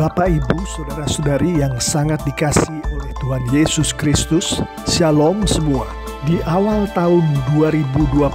Bapak, Ibu, Saudara-saudari yang sangat dikasihi oleh Tuhan Yesus Kristus, Shalom semua. Di awal tahun 2021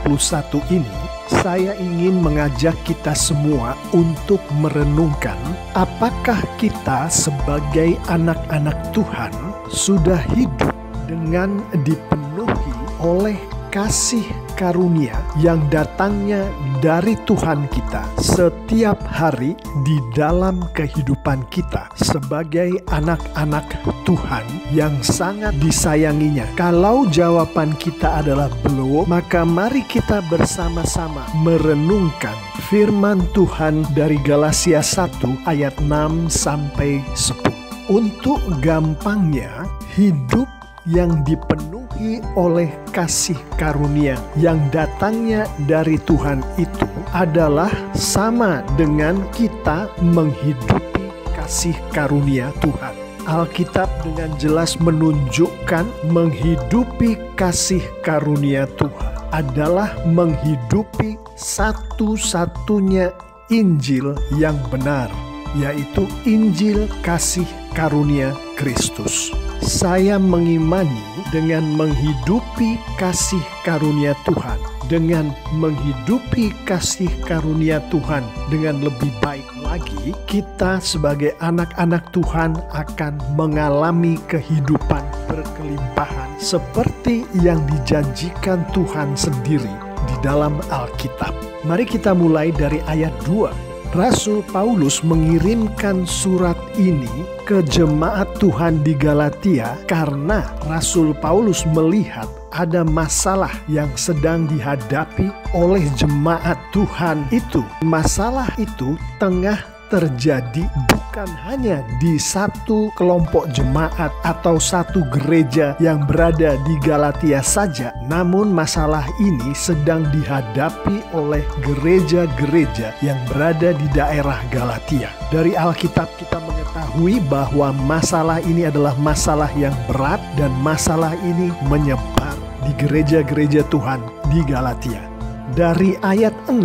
ini, saya ingin mengajak kita semua untuk merenungkan apakah kita sebagai anak-anak Tuhan sudah hidup dengan dipenuhi oleh kasih karunia yang datangnya dari Tuhan kita setiap hari di dalam kehidupan kita sebagai anak-anak Tuhan yang sangat disayanginya. Kalau jawaban kita adalah belum, maka mari kita bersama-sama merenungkan firman Tuhan dari Galatia 1 ayat 6 sampai 10. Untuk gampangnya, hidup yang dipenuhi oleh kasih karunia yang datangnya dari Tuhan itu adalah sama dengan kita menghidupi kasih karunia Tuhan. Alkitab dengan jelas menunjukkan menghidupi kasih karunia Tuhan adalah menghidupi satu-satunya Injil yang benar, yaitu Injil kasih karunia Kristus. Saya mengimani dengan menghidupi kasih karunia Tuhan, dengan menghidupi kasih karunia Tuhan dengan lebih baik lagi, kita sebagai anak-anak Tuhan akan mengalami kehidupan berkelimpahan seperti yang dijanjikan Tuhan sendiri di dalam Alkitab. Mari kita mulai dari ayat 2. Rasul Paulus mengirimkan surat ini ke jemaat Tuhan di Galatia karena Rasul Paulus melihat ada masalah yang sedang dihadapi oleh jemaat Tuhan itu. Masalah itu tengah terjadi bukan hanya di satu kelompok jemaat atau satu gereja yang berada di Galatia saja, namun masalah ini sedang dihadapi oleh gereja-gereja yang berada di daerah Galatia. Dari Alkitab kita mengetahui bahwa masalah ini adalah masalah yang berat dan masalah ini menyebar di gereja-gereja Tuhan di Galatia. Dari ayat 6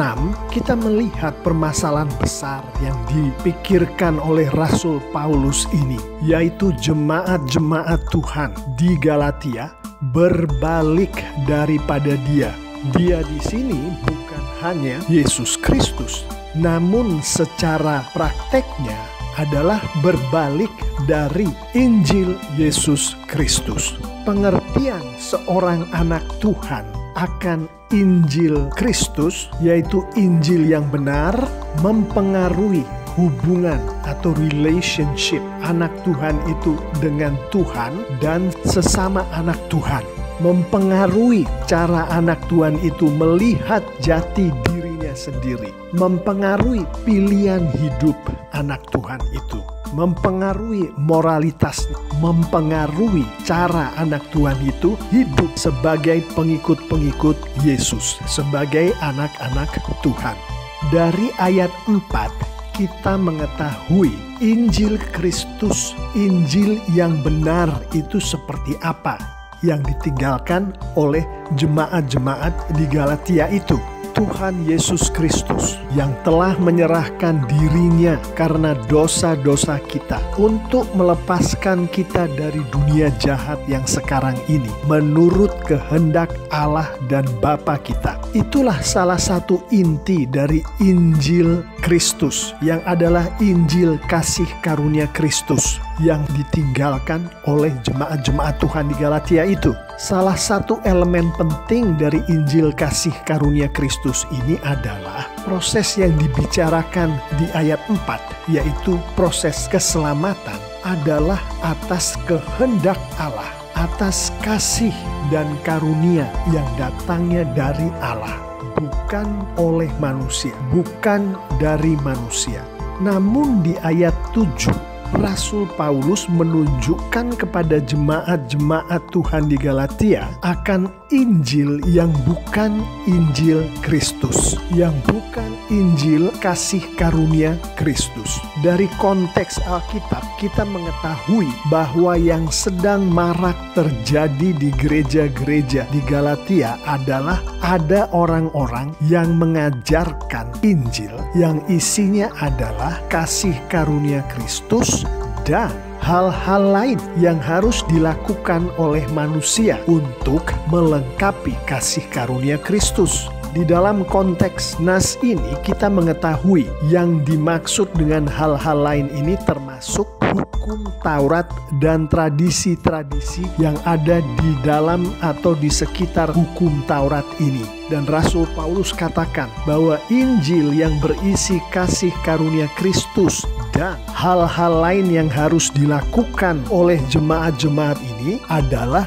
kita melihat permasalahan besar yang dipikirkan oleh Rasul Paulus ini, yaitu jemaat-jemaat Tuhan di Galatia berbalik daripada Dia. Dia di sini bukan hanya Yesus Kristus, namun secara prakteknya adalah berbalik dari Injil Yesus Kristus. Pengertian seorang anak Tuhan akan Injil Kristus, yaitu Injil yang benar, mempengaruhi hubungan atau relationship anak Tuhan itu dengan Tuhan dan sesama anak Tuhan. Mempengaruhi cara anak Tuhan itu melihat jati dirinya sendiri. Mempengaruhi pilihan hidup anak Tuhan itu. Mempengaruhi moralitasnya, mempengaruhi cara anak Tuhan itu hidup sebagai pengikut-pengikut Yesus, sebagai anak-anak Tuhan. Dari ayat 4 kita mengetahui Injil Kristus, Injil yang benar itu seperti apa yang ditinggalkan oleh jemaat-jemaat di Galatia itu. Tuhan Yesus Kristus yang telah menyerahkan dirinya karena dosa-dosa kita untuk melepaskan kita dari dunia jahat yang sekarang ini menurut kehendak Allah dan Bapa kita. Itulah salah satu inti dari Injil Kristus yang adalah Injil kasih karunia Kristus yang ditinggalkan oleh jemaat-jemaat Tuhan di Galatia itu. Salah satu elemen penting dari Injil kasih karunia Kristus ini adalah proses yang dibicarakan di ayat 4, yaitu proses keselamatan adalah atas kehendak Allah, atas kasih dan karunia yang datangnya dari Allah, bukan oleh manusia, bukan dari manusia. Namun di ayat 7, Rasul Paulus menunjukkan kepada jemaat-jemaat Tuhan di Galatia akan Injil yang bukan Injil Kristus, yang bukan Injil kasih karunia Kristus. Dari konteks Alkitab kita mengetahui bahwa yang sedang marak terjadi di gereja-gereja di Galatia adalah ada orang-orang yang mengajarkan Injil yang isinya adalah kasih karunia Kristus dan hal-hal lain yang harus dilakukan oleh manusia untuk melengkapi kasih karunia Kristus. Di dalam konteks nas ini kita mengetahui yang dimaksud dengan hal-hal lain ini termasuk hukum Taurat dan tradisi-tradisi yang ada di dalam atau di sekitar hukum Taurat ini. Dan Rasul Paulus katakan bahwa Injil yang berisi kasih karunia Kristus dan hal-hal lain yang harus dilakukan oleh jemaat-jemaat ini adalah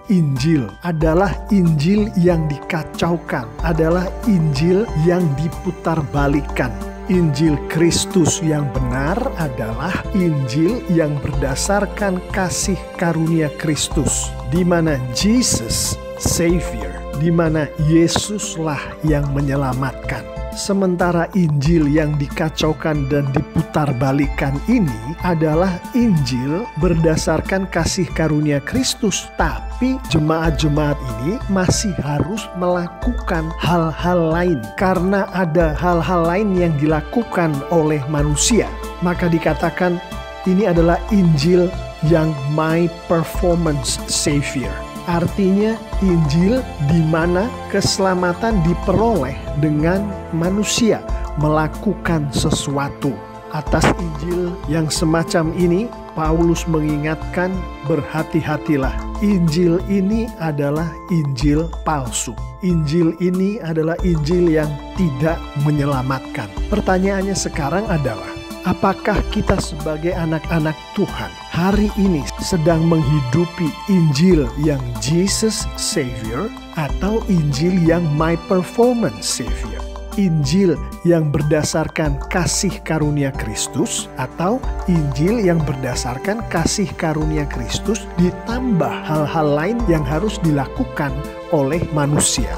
Injil, adalah Injil yang dikacaukan, adalah Injil yang diputarbalikkan. Injil Kristus yang benar adalah Injil yang berdasarkan kasih karunia Kristus, di mana Jesus Savior, di mana Yesuslah yang menyelamatkan. Sementara Injil yang dikacaukan dan diputarbalikkan ini adalah Injil berdasarkan kasih karunia Kristus. Tapi jemaat-jemaat ini masih harus melakukan hal-hal lain. Karena ada hal-hal lain yang dilakukan oleh manusia. Maka dikatakan ini adalah Injil yang my performance savior. Artinya Injil di mana keselamatan diperoleh dengan manusia melakukan sesuatu. Atas Injil yang semacam ini, Paulus mengingatkan, berhati-hatilah. Injil ini adalah Injil palsu. Injil ini adalah Injil yang tidak menyelamatkan. Pertanyaannya sekarang adalah, apakah kita sebagai anak-anak Tuhan hari ini sedang menghidupi Injil yang Jesus Savior atau Injil yang my performance savior? Injil yang berdasarkan kasih karunia Kristus atau Injil yang berdasarkan kasih karunia Kristus ditambah hal-hal lain yang harus dilakukan oleh manusia?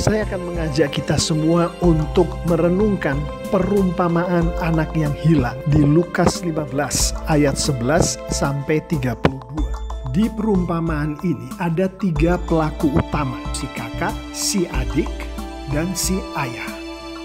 Saya akan mengajak kita semua untuk merenungkan perumpamaan anak yang hilang di Lukas 15 ayat 11 sampai 32. Di perumpamaan ini ada 3 pelaku utama, si kakak, si adik, dan si ayah.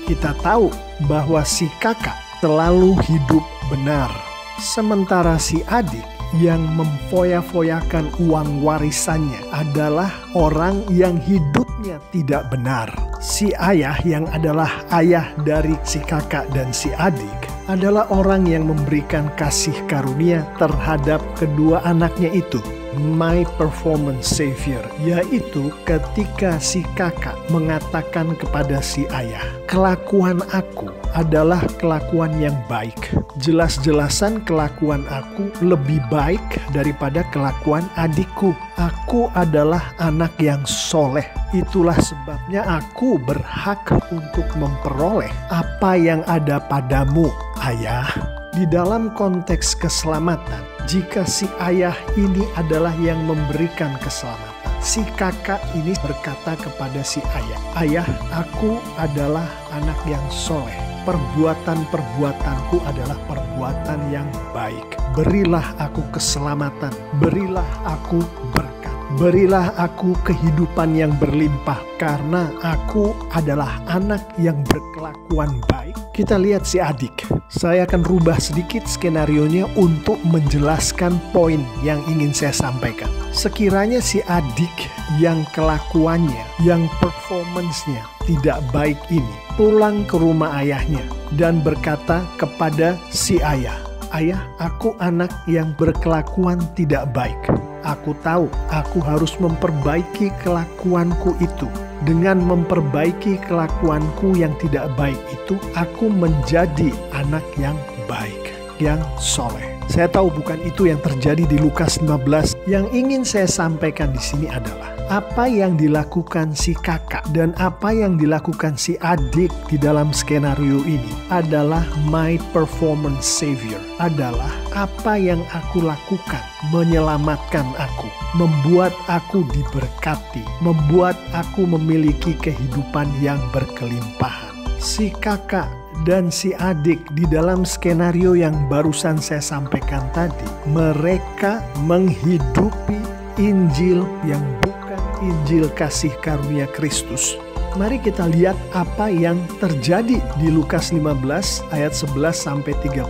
Kita tahu bahwa si kakak selalu hidup benar, sementara si adik yang memfoya-foyakan uang warisannya adalah orang yang hidupnya tidak benar. Si ayah yang adalah ayah dari si kakak dan si adik adalah orang yang memberikan kasih karunia terhadap kedua anaknya itu. My performance savior, yaitu ketika si kakak mengatakan kepada si ayah, kelakuan aku adalah kelakuan yang baik. Jelas-jelasan kelakuan aku lebih baik daripada kelakuan adikku. Aku adalah anak yang soleh. Itulah sebabnya aku berhak untuk memperoleh apa yang ada padamu, ayah. Di dalam konteks keselamatan, jika si ayah ini adalah yang memberikan keselamatan, si kakak ini berkata kepada si ayah, ayah, aku adalah anak yang soleh. Perbuatan-perbuatanku adalah perbuatan yang baik. Berilah aku keselamatan, berilah aku berkat, berilah aku kehidupan yang berlimpah, karena aku adalah anak yang berkelakuan baik. Kita lihat si adik. Saya akan rubah sedikit skenarionya untuk menjelaskan poin yang ingin saya sampaikan. Sekiranya si adik yang kelakuannya, yang performance-nya tidak baik ini pulang ke rumah ayahnya dan berkata kepada si ayah, ayah, aku anak yang berkelakuan tidak baik. Aku tahu aku harus memperbaiki kelakuanku itu. Dengan memperbaiki kelakuanku yang tidak baik itu, aku menjadi anak yang baik, yang soleh. Saya tahu bukan itu yang terjadi di Lukas 15. Yang ingin saya sampaikan di sini adalah apa yang dilakukan si kakak dan apa yang dilakukan si adik di dalam skenario ini adalah my performance savior. Adalah apa yang aku lakukan menyelamatkan aku, membuat aku diberkati, membuat aku memiliki kehidupan yang berkelimpahan. Si kakak dan si adik di dalam skenario yang barusan saya sampaikan tadi, mereka menghidupi Injil yang bukan Injil kasih karunia Kristus. Mari kita lihat apa yang terjadi di Lukas 15 ayat 11-32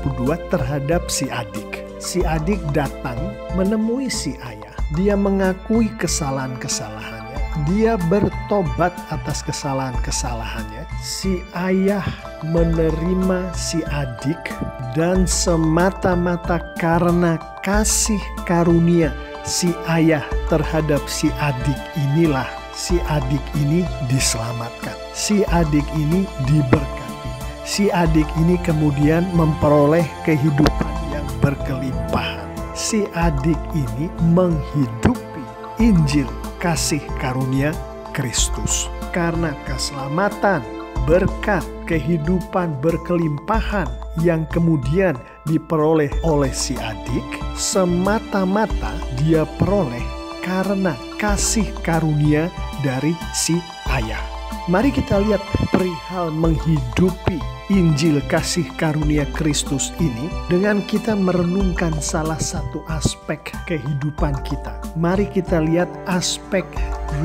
terhadap si adik. Si adik datang menemui si ayah. Dia mengakui kesalahan-kesalahannya. Dia bertobat atas kesalahan-kesalahannya. Si ayah menerima si adik dan semata-mata karena kasih karunia si ayah terhadap si adik inilah si adik ini diselamatkan. Si adik ini diberkati. Si adik ini kemudian memperoleh kehidupan yang berkelimpahan. Si adik ini menghidupi Injil kasih karunia Kristus. Karena keselamatan, berkat, kehidupan berkelimpahan yang kemudian diperoleh oleh si adik, semata-mata dia peroleh karena kasih karunia dari si ayah. Mari kita lihat perihal menghidupi Injil kasih karunia Kristus ini dengan kita merenungkan salah satu aspek kehidupan kita. Mari kita lihat aspek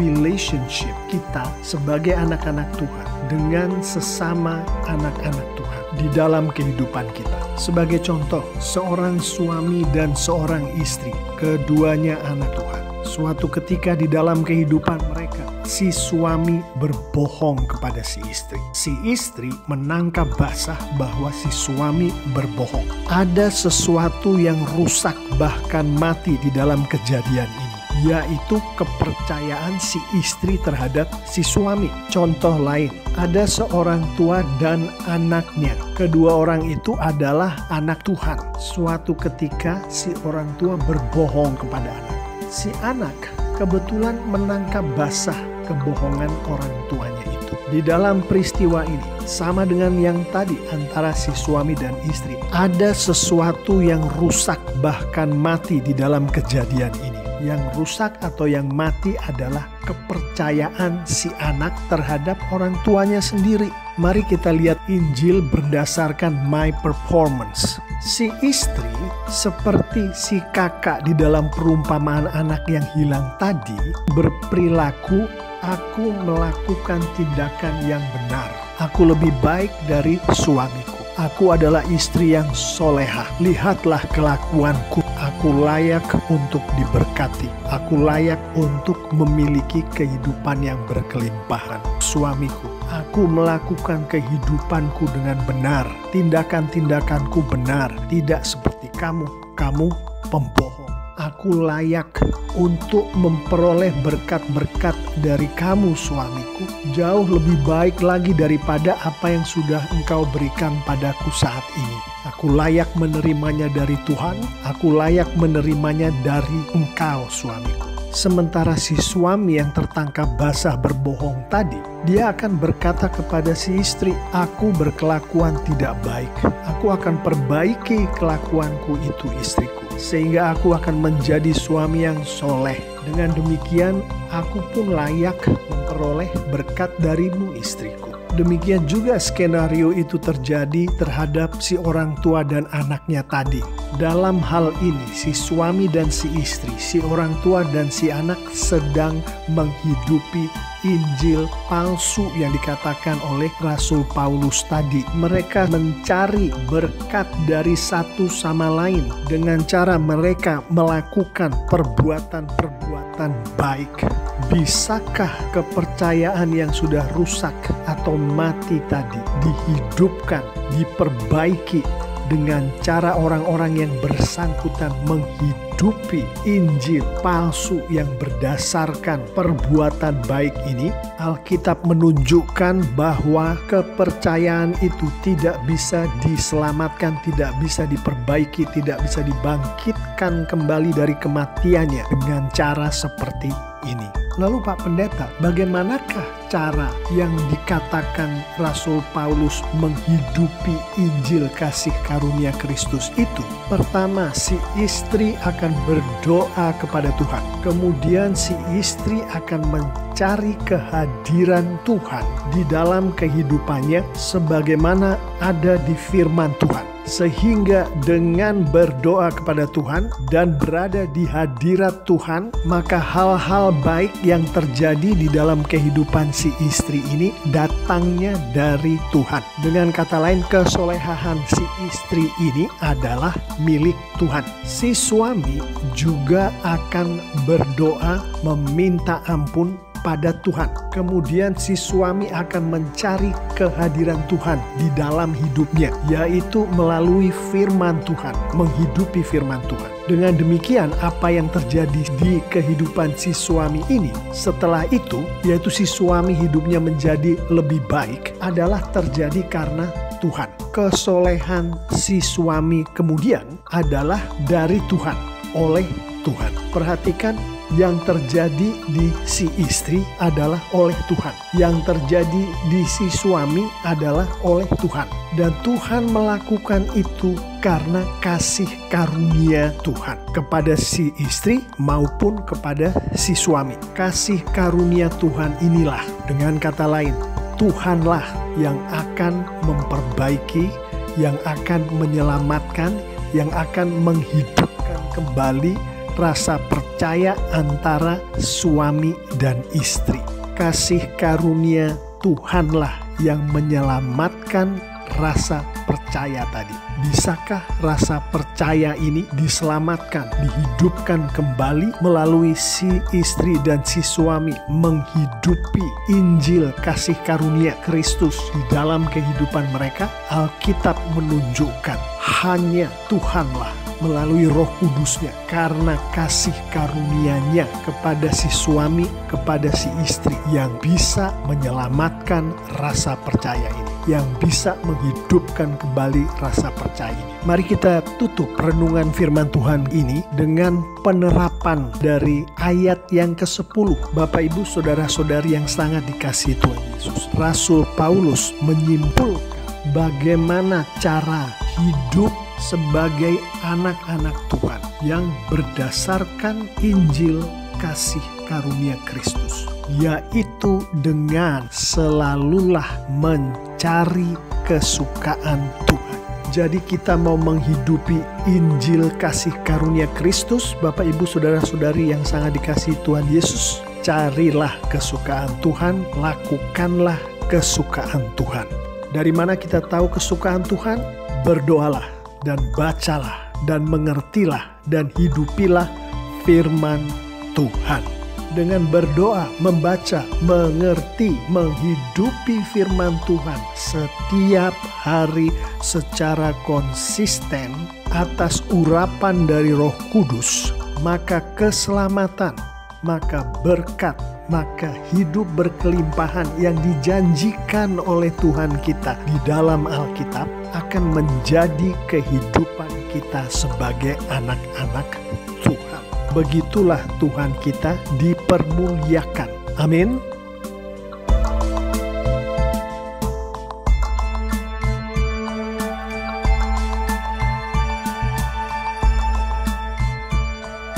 relationship kita sebagai anak-anak Tuhan dengan sesama anak-anak Tuhan di dalam kehidupan kita. Sebagai contoh, seorang suami dan seorang istri, keduanya anak Tuhan. Suatu ketika di dalam kehidupan mereka, si suami berbohong kepada si istri. Si istri menangkap basah bahwa si suami berbohong. Ada sesuatu yang rusak bahkan mati di dalam kejadian ini, yaitu kepercayaan si istri terhadap si suami. Contoh lain, ada seorang tua dan anaknya. Kedua orang itu adalah anak Tuhan. Suatu ketika si orang tua berbohong kepada anak. Si anak kebetulan menangkap basah kebohongan orang tuanya itu. Di dalam peristiwa ini, sama dengan yang tadi antara si suami dan istri, ada sesuatu yang rusak bahkan mati di dalam kejadian ini. Yang rusak atau yang mati adalah kepercayaan si anak terhadap orang tuanya sendiri. Mari kita lihat Injil berdasarkan my performance. Si istri seperti si kakak di dalam perumpamaan anak yang hilang tadi berperilaku, aku melakukan tindakan yang benar. Aku lebih baik dari suamiku. Aku adalah istri yang solehah. Lihatlah kelakuanku. Aku layak untuk diberkati. Aku layak untuk memiliki kehidupan yang berkelimpahan. Suamiku, aku melakukan kehidupanku dengan benar. Tindakan-tindakanku benar. Tidak seperti kamu. Kamu pembohong. Aku layak untuk memperoleh berkat-berkat dari kamu suamiku. Jauh lebih baik lagi daripada apa yang sudah engkau berikan padaku saat ini. Aku layak menerimanya dari Tuhan. Aku layak menerimanya dari engkau suamiku. Sementara si suami yang tertangkap basah berbohong tadi, dia akan berkata kepada si istri, aku berkelakuan tidak baik. Aku akan perbaiki kelakuanku itu istriku, sehingga aku akan menjadi suami yang soleh. Dengan demikian, aku pun layak memperoleh berkat darimu istriku. Demikian juga skenario itu terjadi terhadap si orang tua dan anaknya tadi. Dalam hal ini, si suami dan si istri, si orang tua dan si anak sedang menghidupi Injil palsu yang dikatakan oleh Rasul Paulus tadi. Mereka mencari berkat dari satu sama lain dengan cara mereka melakukan perbuatan-perbuatan baik. Bisakah kepercayaan yang sudah rusak atau mati tadi dihidupkan, diperbaiki dengan cara orang-orang yang bersangkutan menghidupi Injil palsu yang berdasarkan perbuatan baik ini? Alkitab menunjukkan bahwa kepercayaan itu tidak bisa diselamatkan, tidak bisa diperbaiki, tidak bisa dibangkitkan kembali dari kematiannya dengan cara seperti ini. Lalu Pak Pendeta, bagaimanakah cara yang dikatakan Rasul Paulus menghidupi Injil kasih karunia Kristus itu? Pertama, si istri akan berdoa kepada Tuhan. Kemudian si istri akan mencari kehadiran Tuhan di dalam kehidupannya sebagaimana ada di firman Tuhan. Sehingga dengan berdoa kepada Tuhan dan berada di hadirat Tuhan, maka hal-hal baik yang terjadi di dalam kehidupan si istri ini datangnya dari Tuhan. Dengan kata lain, kesolehan si istri ini adalah milik Tuhan. Si suami juga akan berdoa meminta ampun pada Tuhan. Kemudian si suami akan mencari kehadiran Tuhan di dalam hidupnya, yaitu melalui firman Tuhan, menghidupi firman Tuhan. Dengan demikian, apa yang terjadi di kehidupan si suami ini setelah itu, yaitu si suami hidupnya menjadi lebih baik, adalah terjadi karena Tuhan. Kesolehan si suami kemudian adalah dari Tuhan, oleh Tuhan. Perhatikan, yang terjadi di si istri adalah oleh Tuhan. Yang terjadi di si suami adalah oleh Tuhan. Dan Tuhan melakukan itu karena kasih karunia Tuhan kepada si istri maupun kepada si suami. Kasih karunia Tuhan inilah, dengan kata lain, Tuhanlah yang akan memperbaiki, yang akan menyelamatkan, yang akan menghidupkan kembali rasa percaya antara suami dan istri. Kasih karunia Tuhanlah yang menyelamatkan rasa percaya tadi. Bisakah rasa percaya ini diselamatkan, dihidupkan kembali melalui si istri dan si suami menghidupi Injil kasih karunia Kristus di dalam kehidupan mereka? Alkitab menunjukkan hanya Tuhanlah melalui Roh Kudusnya, karena kasih karunia-Nya kepada si suami, kepada si istri, yang bisa menyelamatkan rasa percaya ini, yang bisa menghidupkan kembali rasa percaya ini. Mari kita tutup renungan firman Tuhan ini dengan penerapan dari ayat yang ke-10. Bapak, Ibu, Saudara-saudari yang sangat dikasihi Tuhan Yesus, Rasul Paulus menyimpulkan bagaimana cara hidup sebagai anak-anak Tuhan yang berdasarkan Injil kasih karunia Kristus, yaitu dengan selalulah mencari kesukaan Tuhan. Jadi kita mau menghidupi Injil kasih karunia Kristus, Bapak, Ibu, Saudara-saudari yang sangat dikasihi Tuhan Yesus, carilah kesukaan Tuhan, lakukanlah kesukaan Tuhan. Dari mana kita tahu kesukaan Tuhan? Berdoalah dan bacalah dan mengertilah dan hidupilah firman Tuhan. Dengan berdoa, membaca, mengerti, menghidupi firman Tuhan setiap hari secara konsisten atas urapan dari Roh Kudus, maka keselamatan, maka berkat, maka hidup berkelimpahan yang dijanjikan oleh Tuhan kita di dalam Alkitab akan menjadi kehidupan kita sebagai anak-anak Tuhan. Begitulah Tuhan kita dipermuliakan. Amin.